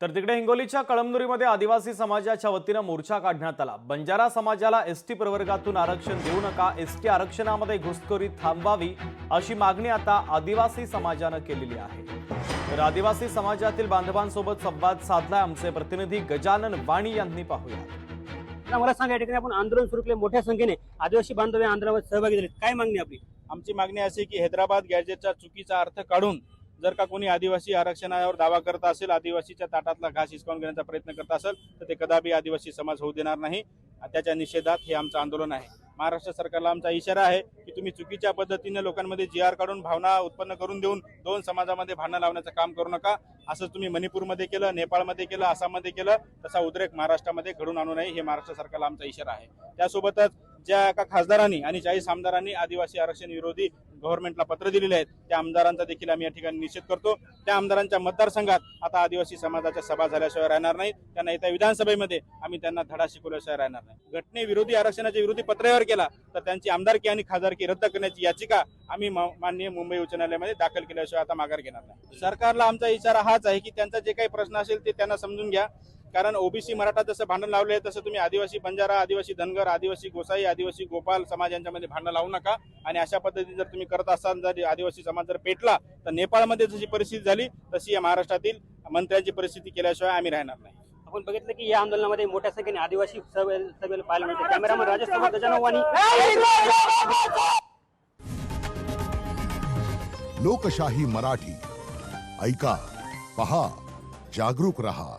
तर तिकडे हिंगोलीच्या कळमनुरीमध्ये आदिवासी समाजाच्या वतीनं मोर्चा काढण्यात आला। बंजारा समाजाला एसटी प्रवर्गातून आरक्षण देऊ नका, एसटी आरक्षणामध्ये घुसखोरी थांबवावी अशी मागणी आता आदिवासी समाजानं केलेली आहे। तर आदिवासी समाजातील बांधवांसोबत संवाद साधलाय आमचे प्रतिनिधी गजानन वाणी यांनी। पाहूया। मला सांगा, या ठिकाणी आपण आंदोलन सुरू केले, मोठ्या संख्येने आदिवासी बांधव या आंदोलनात सहभागी झाले, काय मागणी आपली? आमची मागणी अशी की हैदराबाद गॅजेटचा चुकीचा अर्थ काढून जर का कोणी आदिवासी आरक्षणावर दावा करत असेल, आदिवासीच्या ताटातला घास हिसकावून घेण्याचा प्रयत्न करत असेल तर ते कदापि आदिवासी समाज होऊ देणार नाही। त्याच्या निषेधात हे आमचं आंदोलन आहे। महाराष्ट्र सरकारला आमचा इशारा आहे की तुम्ही चुकीच्या पद्धतीने लोकांमध्ये जीआर काढून भावना उत्पन्न करून देऊन दोन समाजामध्ये भांडण लावण्याचं काम करू नका। असं तुम्ही मणिपूरमध्ये केलं, नेपाळमध्ये केलं, आसाममध्ये केलं, तसा उद्रेक महाराष्ट्रामध्ये घडून आणू नये हे महाराष्ट्र सरकारला आमचा इशारा आहे। त्यासोबतच ज्या एका खासदारांनी आणि 40 आमदारांनी आदिवासी आरक्षण विरोधी गव्हर्नमेंटला पत्र दिलेले आहेत, त्या आमदारांचा देखील आम्ही या ठिकाणी निषेध करतो। त्या आमदारांच्या मतदारसंघात आता आदिवासी समाजाच्या सभा झाल्याशिवाय राहणार नाही, त्यांना येत्या विधानसभेमध्ये आम्ही त्यांना धडा शिकवल्याशिवाय राहणार नाही। घटनेविरोधी आरक्षणाच्या विरोधी पत्रावर केला तर त्यांची आमदारकी आणि खासदारकी रद्द करण्याची याचिका आम्ही माननीय मुंबई उच्च न्यायालयामध्ये दाखल केल्याशिवाय आता माघार घेणार नाही। सरकारला आमचा इशारा हाच आहे की त्यांचा जे काही प्रश्न असेल ते त्यांना समजून घ्या, कारण ओबीसी मराठा जसं भांडण लावले आहे तसं तुम्ही आदिवासी बंजारा, आदिवासी धनगर, आदिवासी गोसाई, आदिवासी गोपाल समाज यांच्यामध्ये भांडण लावू नका। आणि अशा पद्धतीने जर तुम्ही करत असाल, जर आदिवासी समाज जर पेटला तर नेपाळमध्ये जशी परिस्थिती झाली तशी या महाराष्ट्रातील मंत्र्यांची परिस्थिती केल्याशिवाय आम्ही राहणार नाही। आपण बघितलं की या आंदोलनामध्ये मोठ्या संख्येने आदिवासी सभेला पाहायला मिळते। कॅमेरामन राजेश गजानन वाणी। लोकशाही मराठी ऐका, पहा, जागरूक रहा।